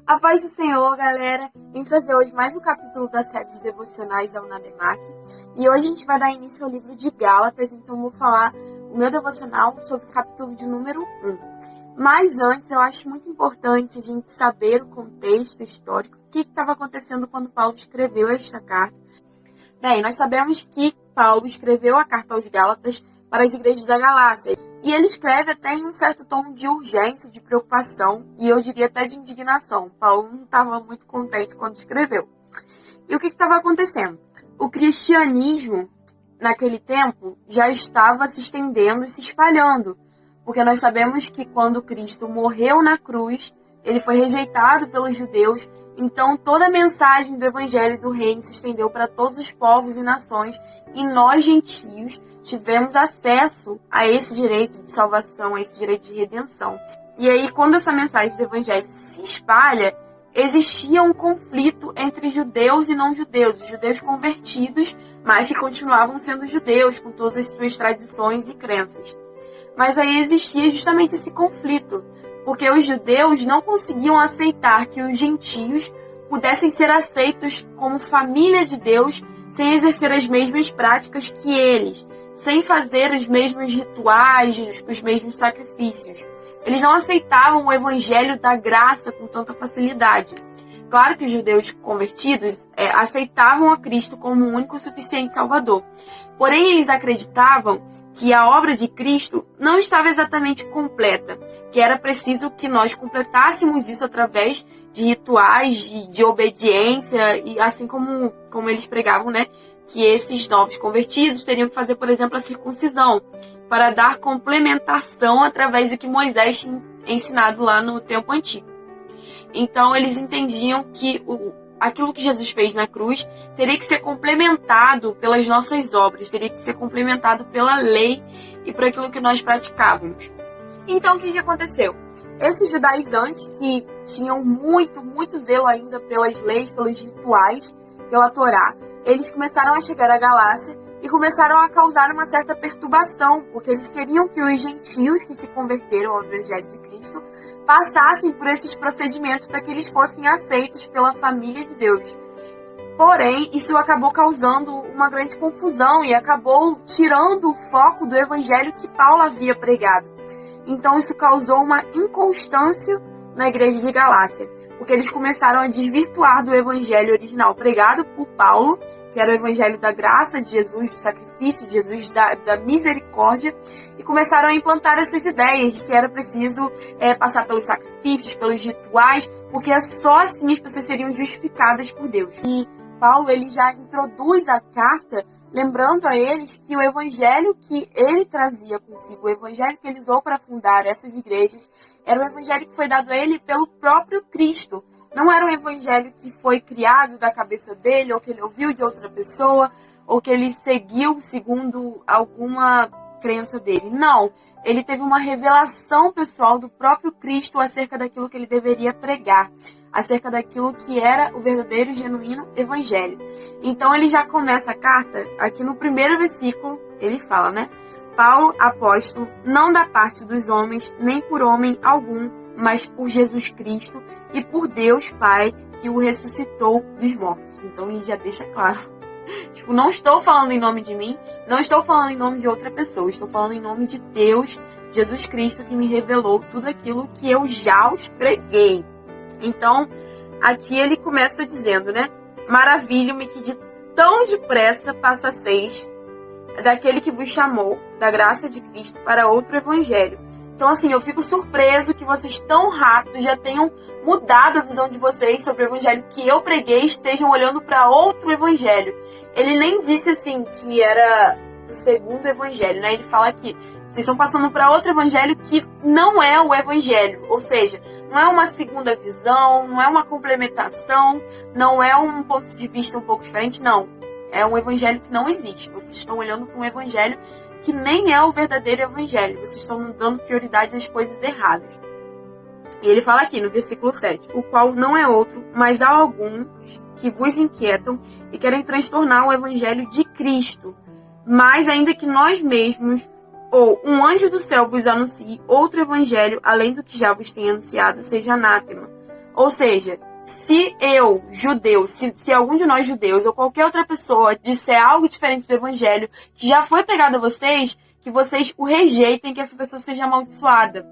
A paz do Senhor, galera. Vim trazer hoje mais um capítulo da série de devocionais da Unademac. E hoje a gente vai dar início ao livro de Gálatas, então vou falar o meu devocional sobre o capítulo de número 1. Mas antes, eu acho muito importante a gente saber o contexto histórico, o que estava acontecendo quando Paulo escreveu esta carta. Bem, nós sabemos que Paulo escreveu a carta aos Gálatas para as igrejas da Galácia. E ele escreve até em um certo tom de urgência, de preocupação, e eu diria até de indignação. Paulo não estava muito contente quando escreveu. E o que estava acontecendo? O cristianismo, naquele tempo, já estava se estendendo e se espalhando. Porque nós sabemos que quando Cristo morreu na cruz, ele foi rejeitado pelos judeus. Então, toda a mensagem do Evangelho do Reino se estendeu para todos os povos e nações, e nós, gentios, tivemos acesso a esse direito de salvação, a esse direito de redenção. E aí, quando essa mensagem do Evangelho se espalha, existia um conflito entre judeus e não-judeus, os judeus convertidos, mas que continuavam sendo judeus, com todas as suas tradições e crenças. Mas aí existia justamente esse conflito, porque os judeus não conseguiam aceitar que os gentios pudessem ser aceitos como família de Deus sem exercer as mesmas práticas que eles, sem fazer os mesmos rituais, os mesmos sacrifícios. Eles não aceitavam o evangelho da graça com tanta facilidade. Claro que os judeus convertidos aceitavam a Cristo como o único e suficiente Salvador. Porém, eles acreditavam que a obra de Cristo não estava exatamente completa, que era preciso que nós completássemos isso através de rituais, de obediência, e assim como eles pregavam, né, que esses novos convertidos teriam que fazer, por exemplo, a circuncisão, para dar complementação através do que Moisés tinha ensinado lá no tempo antigo. Então, eles entendiam que aquilo que Jesus fez na cruz teria que ser complementado pelas nossas obras, teria que ser complementado pela lei e por aquilo que nós praticávamos. Então, o que aconteceu? Esses judaizantes que tinham muito zelo ainda pelas leis, pelos rituais, pela Torá, eles começaram a chegar à Galácia e começaram a causar uma certa perturbação, porque eles queriam que os gentios que se converteram ao Evangelho de Cristo passassem por esses procedimentos para que eles fossem aceitos pela família de Deus. Porém, isso acabou causando uma grande confusão e acabou tirando o foco do Evangelho que Paulo havia pregado. Então, isso causou uma inconstância na igreja de Galácia, porque eles começaram a desvirtuar do Evangelho original pregado por Paulo, que era o Evangelho da graça de Jesus, do sacrifício de Jesus, da misericórdia, e começaram a implantar essas ideias de que era preciso passar pelos sacrifícios, pelos rituais, porque só assim as pessoas seriam justificadas por Deus. E Paulo, ele já introduz a carta lembrando a eles que o evangelho que ele trazia consigo, o evangelho que ele usou para fundar essas igrejas, era o evangelho que foi dado a ele pelo próprio Cristo. Não era um evangelho que foi criado da cabeça dele, ou que ele ouviu de outra pessoa, ou que ele seguiu segundo alguma crença dele. Não, ele teve uma revelação pessoal do próprio Cristo acerca daquilo que ele deveria pregar, acerca daquilo que era o verdadeiro e genuíno evangelho. Então ele já começa a carta, aqui no primeiro versículo, ele fala, né? Paulo, apóstolo, não da parte dos homens, nem por homem algum, mas por Jesus Cristo e por Deus Pai, que o ressuscitou dos mortos. Então ele já deixa claro. Não estou falando em nome de mim, não estou falando em nome de outra pessoa, estou falando em nome de Deus, Jesus Cristo, que me revelou tudo aquilo que eu já os preguei. Então, aqui ele começa dizendo, né? Maravilho-me que de tão depressa passaseis daquele que vos chamou, da graça de Cristo, para outro evangelho. Então, assim, eu fico surpreso que vocês tão rápido já tenham mudado a visão de vocês sobre o evangelho que eu preguei e estejam olhando para outro evangelho. Ele nem disse, assim, que era o segundo evangelho, né? Ele fala que vocês estão passando para outro evangelho que não é o evangelho. Ou seja, não é uma segunda visão, não é uma complementação, não é um ponto de vista um pouco diferente, não. É um evangelho que não existe. Vocês estão olhando para um evangelho que nem é o verdadeiro evangelho. Vocês estão dando prioridade às coisas erradas. E ele fala aqui no versículo 7, o qual não é outro, mas há alguns que vos inquietam e querem transtornar o evangelho de Cristo. Mas ainda que nós mesmos ou um anjo do céu vos anuncie outro evangelho, além do que já vos tem anunciado, seja anátema. Ou seja, se eu, judeu, se algum de nós judeus ou qualquer outra pessoa disser algo diferente do evangelho que já foi pregado a vocês, que vocês o rejeitem, que essa pessoa seja amaldiçoada.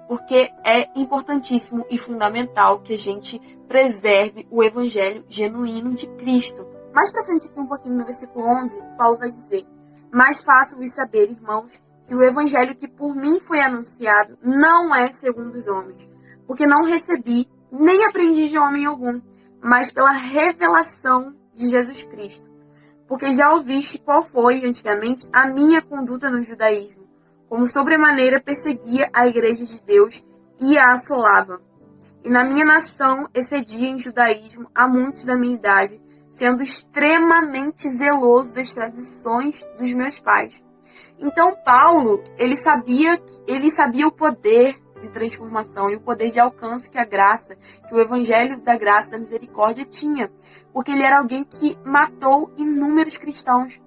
Porque é importantíssimo e fundamental que a gente preserve o evangelho genuíno de Cristo. Mais pra frente aqui um pouquinho no versículo 11, Paulo vai dizer: "Mas faço-vos saber, irmãos, que o evangelho que por mim foi anunciado não é segundo os homens, porque não recebi, nem aprendi de homem algum, mas pela revelação de Jesus Cristo. Porque já ouviste qual foi, antigamente, a minha conduta no judaísmo, como sobremaneira perseguia a igreja de Deus e a assolava. E na minha nação excedia em judaísmo a muitos da minha idade, sendo extremamente zeloso das tradições dos meus pais." Então Paulo, ele sabia o poder de transformação e o poder de alcance que a graça, que o evangelho da graça e da misericórdia tinha, porque ele era alguém que matou inúmeros cristãos.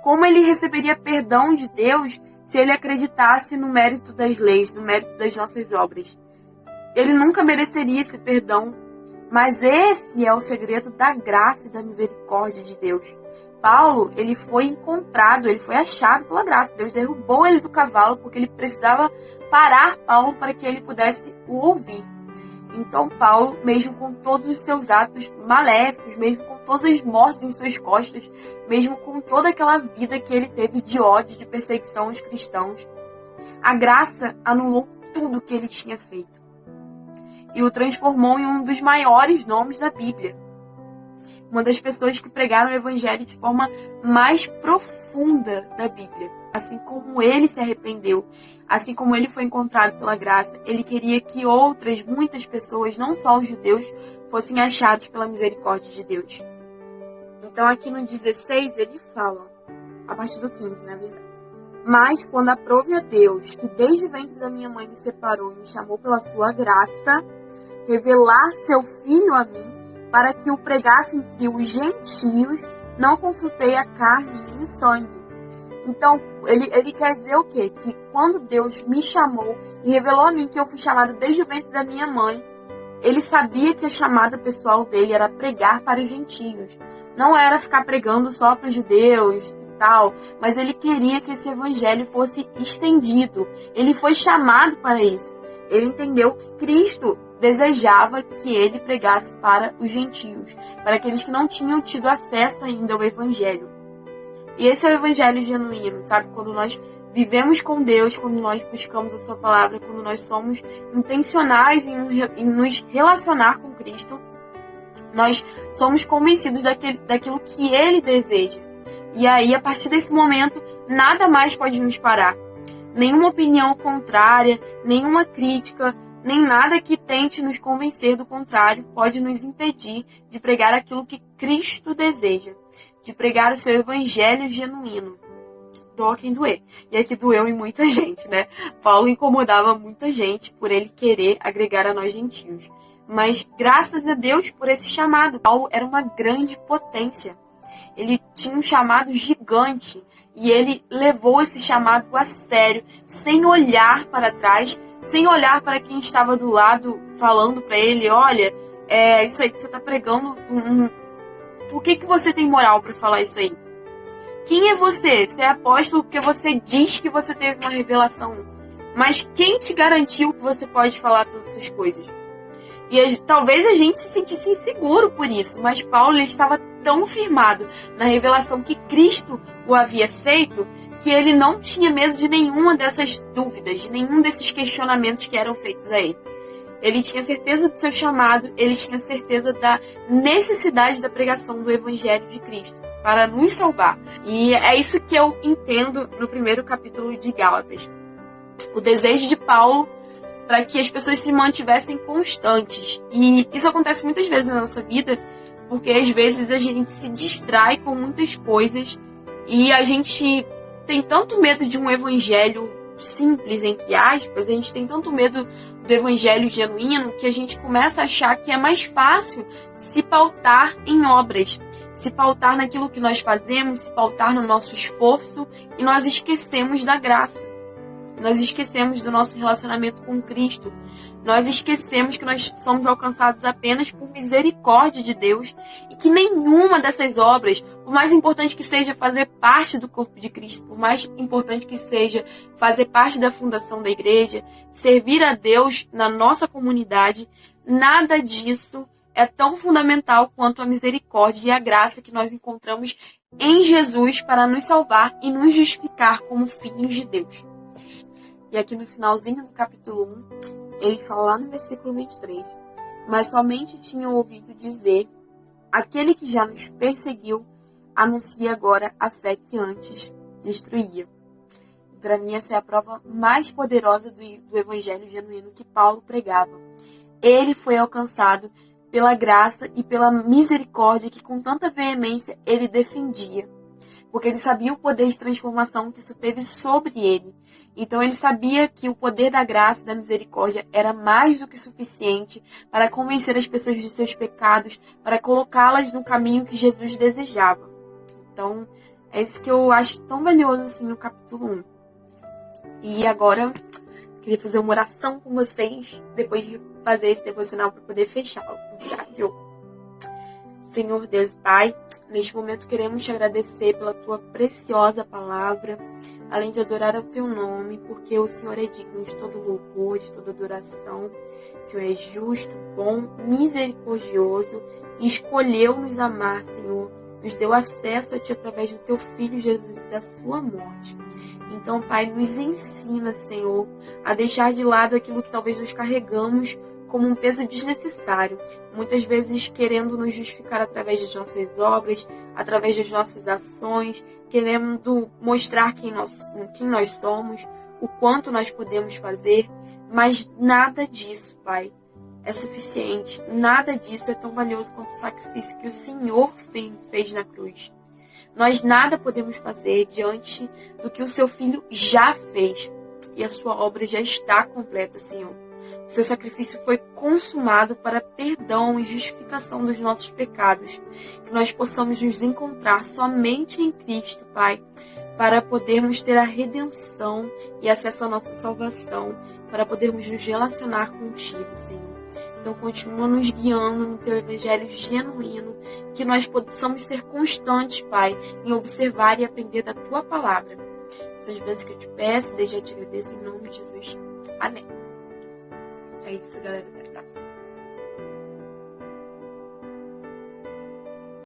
Como ele receberia perdão de Deus se ele acreditasse no mérito das leis, no mérito das nossas obras? Ele nunca mereceria esse perdão, mas esse é o segredo da graça e da misericórdia de Deus. Paulo, ele foi encontrado, ele foi achado pela graça. Deus derrubou ele do cavalo porque ele precisava parar Paulo para que ele pudesse o ouvir. Então Paulo, mesmo com todos os seus atos maléficos, mesmo com todas as mortes em suas costas, mesmo com toda aquela vida que ele teve de ódio, de perseguição aos cristãos, a graça anulou tudo que ele tinha feito e o transformou em um dos maiores nomes da Bíblia. Uma das pessoas que pregaram o evangelho de forma mais profunda da Bíblia. Assim como ele se arrependeu, assim como ele foi encontrado pela graça, ele queria que muitas pessoas, não só os judeus, fossem achados pela misericórdia de Deus. Então aqui no 16 ele fala, a partir do 15, na verdade: "Mas quando aprove a Deus, que desde o ventre da minha mãe me separou e me chamou pela sua graça, revelar seu Filho a mim, para que o pregasse entre os gentios, não consultei a carne nem o sangue." Então, ele quer dizer o quê? Que quando Deus me chamou e revelou a mim que eu fui chamada desde o ventre da minha mãe, ele sabia que a chamada pessoal dele era pregar para os gentios. Não era ficar pregando só para os judeus e tal, mas ele queria que esse evangelho fosse estendido. Ele foi chamado para isso. Ele entendeu que Cristo desejava que ele pregasse para os gentios, para aqueles que não tinham tido acesso ainda ao evangelho. E esse é o evangelho genuíno, sabe? Quando nós vivemos com Deus, quando nós buscamos a sua palavra, quando nós somos intencionais em nos relacionar com Cristo, nós somos convencidos daquilo que ele deseja. E aí, a partir desse momento, nada mais pode nos parar. Nenhuma opinião contrária, nenhuma crítica, nem nada que tente nos convencer do contrário pode nos impedir de pregar aquilo que Cristo deseja, de pregar o seu evangelho genuíno. Doa quem doer. E aqui doeu em muita gente, né? Paulo incomodava muita gente por ele querer agregar a nós gentios. Mas graças a Deus por esse chamado. Paulo era uma grande potência. Ele tinha um chamado gigante e ele levou esse chamado a sério, sem olhar para trás, sem olhar para quem estava do lado, falando para ele: "Olha, isso aí que você está pregando, por que você tem moral para falar isso aí? Quem é você? Você é apóstolo porque você diz que você teve uma revelação, mas quem te garantiu que você pode falar todas essas coisas?" E talvez a gente se sentisse inseguro por isso, mas Paulo ele estava tão firmado na revelação que Cristo o havia feito, que ele não tinha medo de nenhuma dessas dúvidas, de nenhum desses questionamentos que eram feitos a ele. Ele tinha certeza do seu chamado, ele tinha certeza da necessidade da pregação do Evangelho de Cristo para nos salvar. E é isso que eu entendo no primeiro capítulo de Gálatas. O desejo de Paulo para que as pessoas se mantivessem constantes. E isso acontece muitas vezes na nossa vida, porque às vezes a gente se distrai com muitas coisas e a gente tem tanto medo de um evangelho simples, entre aspas, a gente tem tanto medo do evangelho genuíno que a gente começa a achar que é mais fácil se pautar em obras, se pautar naquilo que nós fazemos, se pautar no nosso esforço, e nós esquecemos da graça. Nós esquecemos do nosso relacionamento com Cristo. Nós esquecemos que nós somos alcançados apenas por misericórdia de Deus e que nenhuma dessas obras, por mais importante que seja fazer parte do corpo de Cristo, por mais importante que seja fazer parte da fundação da igreja, servir a Deus na nossa comunidade, nada disso é tão fundamental quanto a misericórdia e a graça que nós encontramos em Jesus para nos salvar e nos justificar como filhos de Deus. E aqui no finalzinho do capítulo 1, ele fala lá no versículo 23, mas somente tinham ouvido dizer, aquele que já nos perseguiu, anuncia agora a fé que antes destruía. Para mim, essa é a prova mais poderosa do evangelho genuíno que Paulo pregava. Ele foi alcançado pela graça e pela misericórdia que com tanta veemência ele defendia. Porque ele sabia o poder de transformação que isso teve sobre ele. Então ele sabia que o poder da graça e da misericórdia era mais do que suficiente para convencer as pessoas de seus pecados, para colocá-las no caminho que Jesus desejava. Então é isso que eu acho tão valioso assim no capítulo 1. E agora queria fazer uma oração com vocês, depois de fazer esse devocional para poder fechar com chave de ouro. Senhor Deus Pai, neste momento queremos te agradecer pela tua preciosa palavra, além de adorar ao teu nome, porque o Senhor é digno de todo louvor, de toda adoração. O Senhor é justo, bom, misericordioso e escolheu nos amar, Senhor. Nos deu acesso a ti através do teu Filho Jesus e da sua morte. Então, Pai, nos ensina, Senhor, a deixar de lado aquilo que talvez nos carregamos como um peso desnecessário, muitas vezes querendo nos justificar através das nossas obras, através das nossas ações, querendo mostrar quem nós somos, o quanto nós podemos fazer, mas nada disso, Pai, é suficiente, nada disso é tão valioso quanto o sacrifício que o Senhor fez na cruz. Nós nada podemos fazer diante do que o seu Filho já fez, e a sua obra já está completa, Senhor. O seu sacrifício foi consumado para perdão e justificação dos nossos pecados. Que nós possamos nos encontrar somente em Cristo, Pai, para podermos ter a redenção e acesso à nossa salvação, para podermos nos relacionar contigo, Senhor. Então, continua nos guiando no teu evangelho genuíno, que nós possamos ser constantes, Pai, em observar e aprender da tua palavra. São as bênçãos que eu te peço, desde já te agradeço em nome de Jesus. Amém. É isso, galera. Até a próxima.